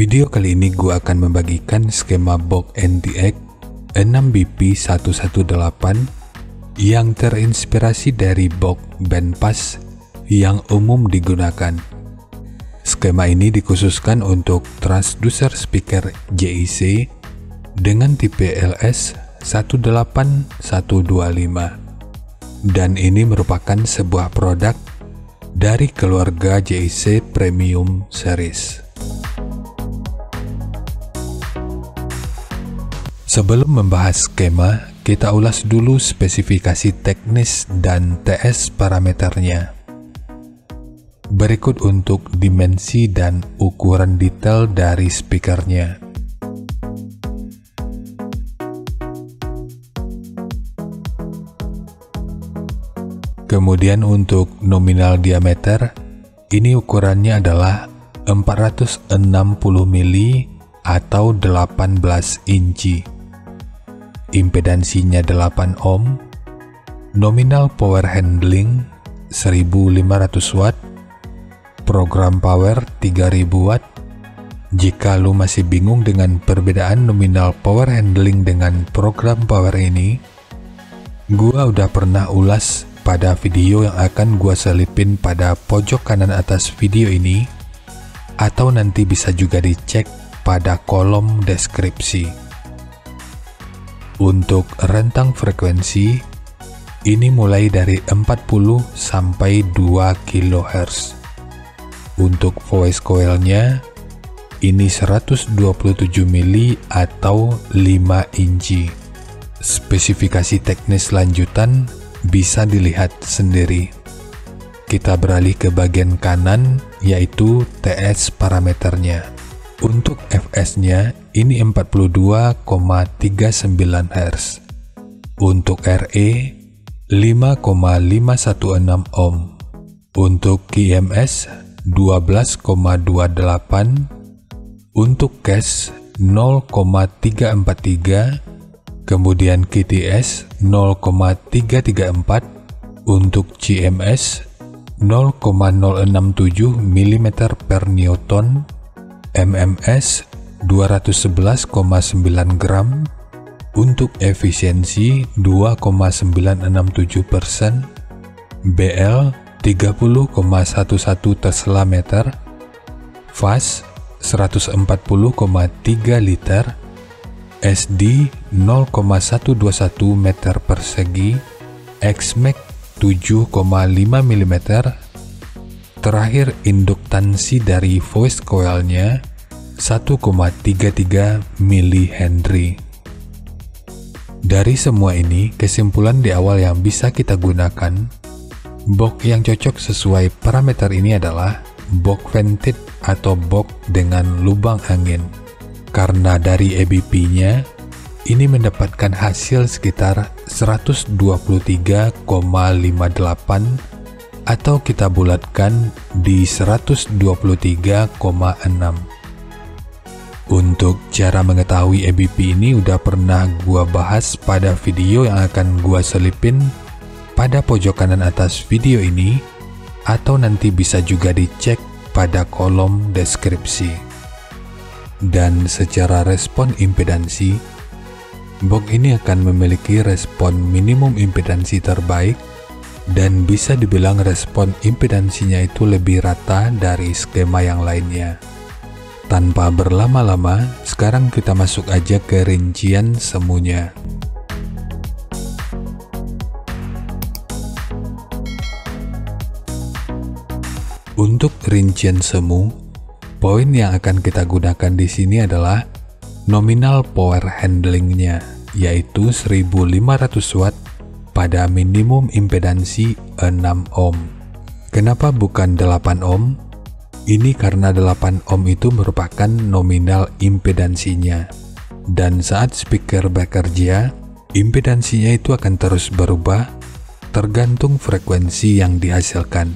Video kali ini gue akan membagikan skema box NTX 6BP118 yang terinspirasi dari box bandpass yang umum digunakan. Skema ini dikhususkan untuk transducer speaker JIC dengan tipe LS18125 dan ini merupakan sebuah produk dari keluarga JIC Premium Series. Sebelum membahas skema, kita ulas dulu spesifikasi teknis dan TS parameternya. Berikut untuk dimensi dan ukuran detail dari speakernya. Kemudian untuk nominal diameter, ini ukurannya adalah 460 mili atau 18 inci. Impedansinya 8 ohm, nominal power handling 1500 watt, program power 3000 watt. Jika lu masih bingung dengan perbedaan nominal power handling dengan program power ini, gua udah pernah ulas pada video yang akan gua selipin pada pojok kanan atas video ini, atau nanti bisa juga dicek pada kolom deskripsi. Untuk rentang frekuensi, ini mulai dari 40 sampai 2 kHz. Untuk voice coil-nya, ini 127 mili atau 5 inci. Spesifikasi teknis lanjutan bisa dilihat sendiri. Kita beralih ke bagian kanan, yaitu TS parameternya. Untuk Fs-nya, ini 42,39 Hz. Untuk Re, 5,516 ohm. Untuk QMS, 12,28. Untuk Cache, 0,343. Kemudian QTS, 0,334. Untuk CMS, 0,067 mm per Newton. MMS 211,9 gram. Untuk efisiensi 2,967%, BL 30,11 Tesla meter, fast 140,3 liter, SD 0,121 meter persegi, XMAX 7,5 mm. Terakhir, induktansi dari voice coil-nya 1,33 mH. Dari semua ini, kesimpulan di awal yang bisa kita gunakan, box yang cocok sesuai parameter ini adalah box vented atau box dengan lubang angin. Karena dari EBP-nya, ini mendapatkan hasil sekitar 123,58 atau kita bulatkan di 123,6. Untuk cara mengetahui EBP ini udah pernah gua bahas pada video yang akan gua selipin pada pojok kanan atas video ini, atau nanti bisa juga dicek pada kolom deskripsi. Dan secara respon impedansi, box ini akan memiliki respon minimum impedansi terbaik dan bisa dibilang respon impedansinya itu lebih rata dari skema yang lainnya. Tanpa berlama-lama, sekarang kita masuk aja ke rincian semuanya. Untuk rincian semu, poin yang akan kita gunakan di sini adalah nominal power handlingnya, yaitu 1500 watt pada minimum impedansi 6 ohm. Kenapa bukan 8 ohm? Ini karena 8 ohm itu merupakan nominal impedansinya. Dan saat speaker bekerja, impedansinya itu akan terus berubah tergantung frekuensi yang dihasilkan.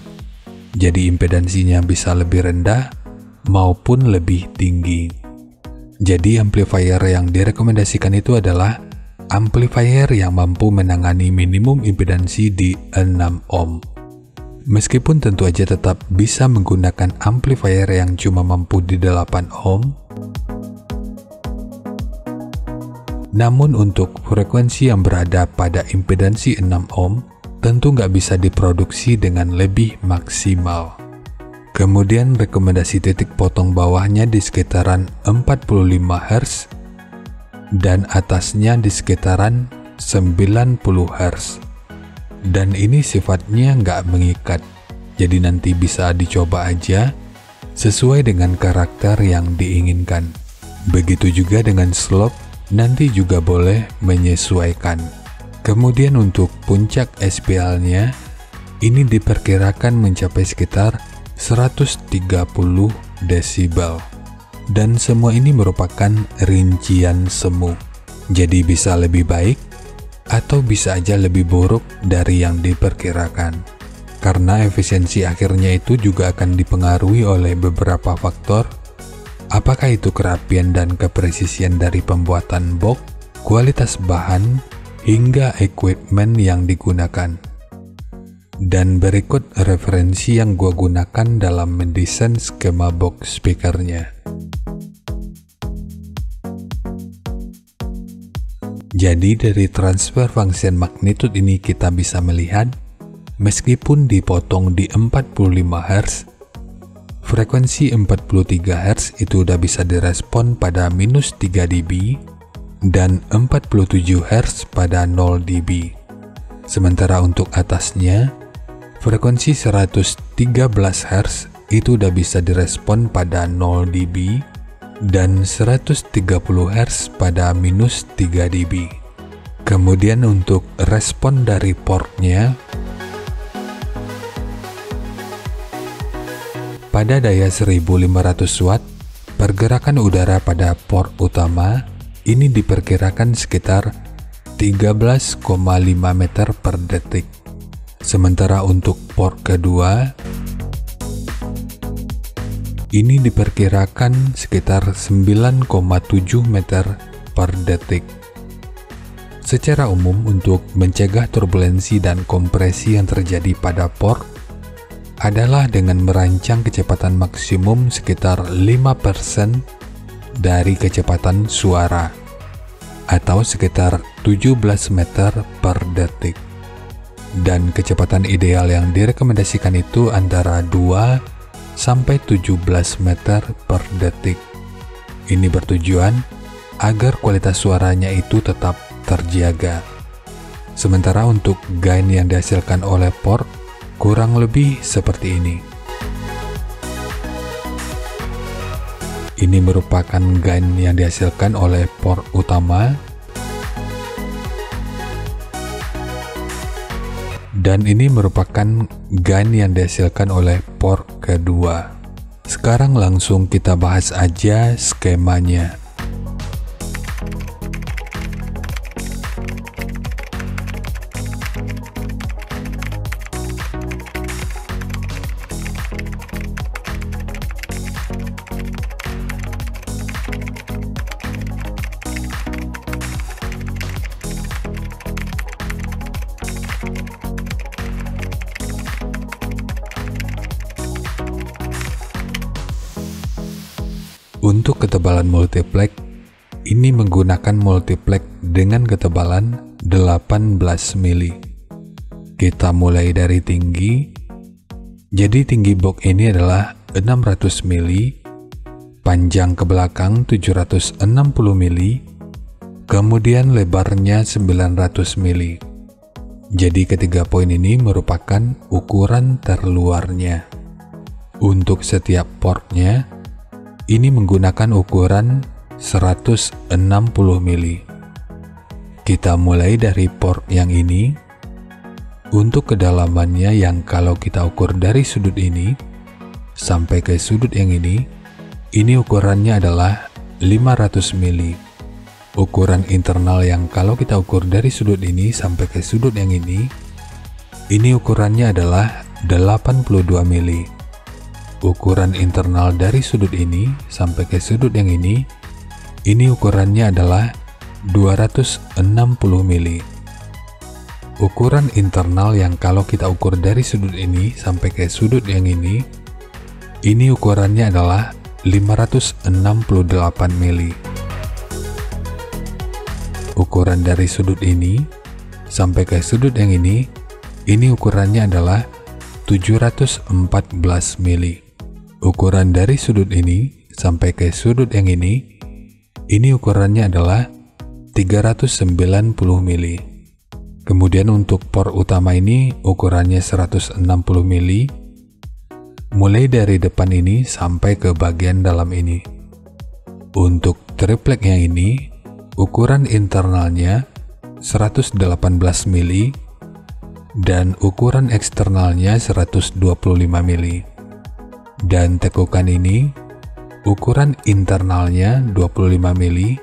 Jadi impedansinya bisa lebih rendah maupun lebih tinggi. Jadi amplifier yang direkomendasikan itu adalah amplifier yang mampu menangani minimum impedansi di 6 ohm. Meskipun tentu aja tetap bisa menggunakan amplifier yang cuma mampu di 8 ohm, Namun untuk frekuensi yang berada pada impedansi 6 ohm, tentu nggak bisa diproduksi dengan lebih maksimal. Kemudian rekomendasi titik potong bawahnya di sekitaran 45 Hz dan atasnya di sekitaran 90 Hz. Dan ini sifatnya nggak mengikat, jadi nanti bisa dicoba aja sesuai dengan karakter yang diinginkan. Begitu juga dengan slope, nanti juga boleh menyesuaikan. Kemudian untuk puncak SPL-nya, ini diperkirakan mencapai sekitar 130 desibel. Dan semua ini merupakan rincian semu. Jadi bisa lebih baik atau bisa aja lebih buruk dari yang diperkirakan. Karena efisiensi akhirnya itu juga akan dipengaruhi oleh beberapa faktor. Apakah itu kerapian dan kepresisian dari pembuatan box, kualitas bahan, hingga equipment yang digunakan. Dan berikut referensi yang gua gunakan dalam mendesain skema box speakernya. Jadi dari transfer function magnitude ini kita bisa melihat, meskipun dipotong di 45 Hz, frekuensi 43 Hz itu udah bisa direspon pada minus 3 dB dan 47 Hz pada 0 dB. Sementara untuk atasnya, frekuensi 113 Hz itu udah bisa direspon pada 0 dB dan 130 Hz pada minus 3 dB. Kemudian untuk respon dari portnya, pada daya 1500 watt, pergerakan udara pada port utama ini diperkirakan sekitar 13,5 meter per detik. Sementara untuk port kedua, ini diperkirakan sekitar 9,7 meter per detik. Secara umum untuk mencegah turbulensi dan kompresi yang terjadi pada port adalah dengan merancang kecepatan maksimum sekitar 5% dari kecepatan suara atau sekitar 17 meter per detik. Dan kecepatan ideal yang direkomendasikan itu antara 2 sampai 17 meter per detik. Ini bertujuan agar kualitas suaranya itu tetap terjaga. Sementara untuk gain yang dihasilkan oleh port kurang lebih seperti ini. Ini merupakan gain yang dihasilkan oleh port utama. Dan ini merupakan gain yang dihasilkan oleh port kedua. Sekarang langsung kita bahas aja skemanya. Untuk ketebalan multiplex, ini menggunakan multiplex dengan ketebalan 18 mili. Kita mulai dari tinggi. Jadi tinggi box ini adalah 600 mili, panjang ke belakang 760 mili, kemudian lebarnya 900 mili. Jadi ketiga poin ini merupakan ukuran terluarnya. Untuk setiap portnya, ini menggunakan ukuran 160 mili. Kita mulai dari port yang ini. Untuk kedalamannya yang kalau kita ukur dari sudut ini sampai ke sudut yang ini ukurannya adalah 500 mili. Ukuran internal yang kalau kita ukur dari sudut ini sampai ke sudut yang ini ukurannya adalah 82 mili. Ukuran internal dari sudut ini sampai ke sudut yang ini ukurannya adalah 260 mili. Ukuran internal yang kalau kita ukur dari sudut ini sampai ke sudut yang ini ukurannya adalah 568 mili. ukuran dari sudut ini sampai ke sudut yang ini ukurannya adalah 714 mili. Ukuran dari sudut ini sampai ke sudut yang ini ukurannya adalah 390 mili. Kemudian untuk por utama ini ukurannya 160 mili, mulai dari depan ini sampai ke bagian dalam ini. Untuk triplek yang ini, ukuran internalnya 118 mili dan ukuran eksternalnya 125 mili. Dan tekukan ini, ukuran internalnya 25 mili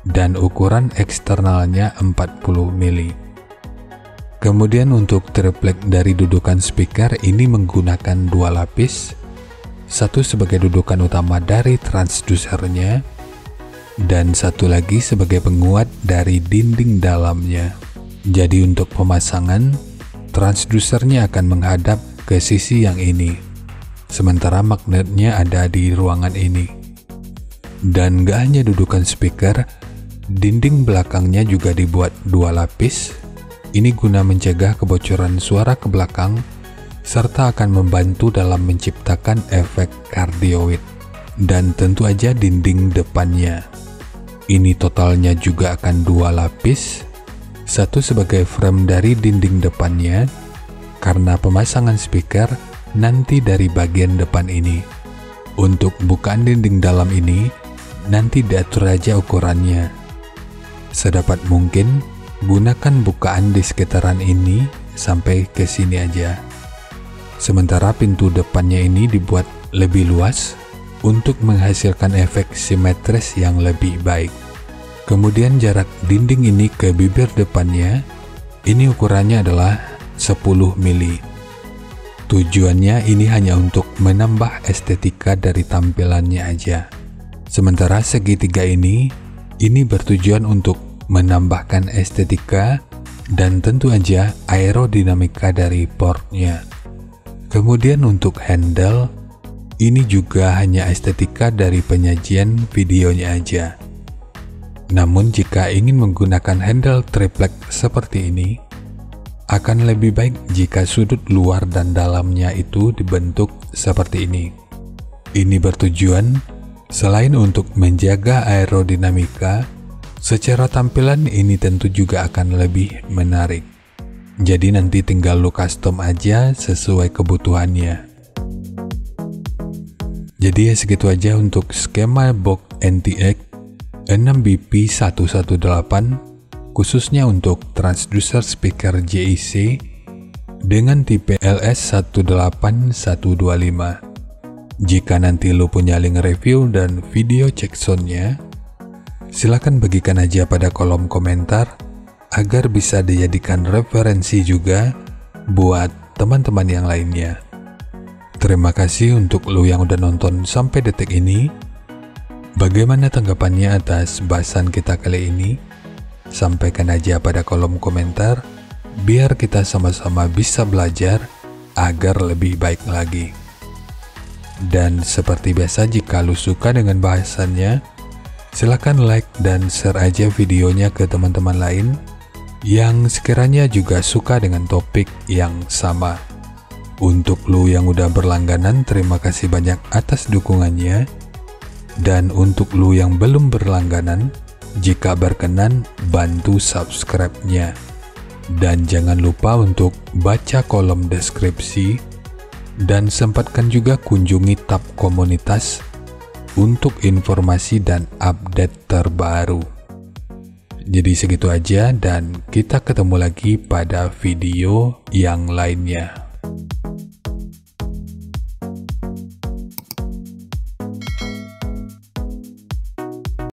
dan ukuran eksternalnya 40 mili. Kemudian untuk triplek dari dudukan speaker ini menggunakan dua lapis, satu sebagai dudukan utama dari transdusernya, dan satu lagi sebagai penguat dari dinding dalamnya. Jadi untuk pemasangan, transdusernya akan menghadap ke sisi yang ini, sementara magnetnya ada di ruangan ini. Dan gak hanya dudukan speaker, dinding belakangnya juga dibuat dua lapis. Ini guna mencegah kebocoran suara ke belakang, serta akan membantu dalam menciptakan efek kardioid. Dan tentu aja dinding depannya. Ini totalnya juga akan dua lapis, satu sebagai frame dari dinding depannya, karena pemasangan speaker nanti dari bagian depan ini. Untuk bukaan dinding dalam ini, nanti diatur aja ukurannya. Sedapat mungkin, gunakan bukaan di sekitaran ini sampai ke sini aja. Sementara pintu depannya ini dibuat lebih luas untuk menghasilkan efek simetris yang lebih baik. Kemudian jarak dinding ini ke bibir depannya, ini ukurannya adalah 10 mili. Tujuannya ini hanya untuk menambah estetika dari tampilannya aja. Sementara segitiga ini bertujuan untuk menambahkan estetika dan tentu aja aerodinamika dari portnya. Kemudian untuk handle, ini juga hanya estetika dari penyajian videonya aja. Namun jika ingin menggunakan handle triplek seperti ini, akan lebih baik jika sudut luar dan dalamnya itu dibentuk seperti ini. Ini bertujuan selain untuk menjaga aerodinamika, secara tampilan ini tentu juga akan lebih menarik. Jadi nanti tinggal lu custom aja sesuai kebutuhannya. Jadi ya segitu aja untuk skema box NTX 6BP118 khususnya untuk transducer speaker JIC dengan tipe LS18125. Jika nanti lu punya link review dan video check soundnya, silakan bagikan aja pada kolom komentar agar bisa dijadikan referensi juga buat teman-teman yang lainnya. Terima kasih untuk lu yang udah nonton sampai detik ini. Bagaimana tanggapannya atas bahasan kita kali ini? Sampaikan aja pada kolom komentar, biar kita sama-sama bisa belajar agar lebih baik lagi. Dan seperti biasa, jika lu suka dengan bahasannya, silakan like dan share aja videonya ke teman-teman lain yang sekiranya juga suka dengan topik yang sama. Untuk lu yang udah berlangganan, terima kasih banyak atas dukungannya. Dan untuk lu yang belum berlangganan, jika berkenan bantu subscribe-nya. Dan jangan lupa untuk baca kolom deskripsi dan sempatkan juga kunjungi tab komunitas untuk informasi dan update terbaru. Jadi segitu aja dan kita ketemu lagi pada video yang lainnya.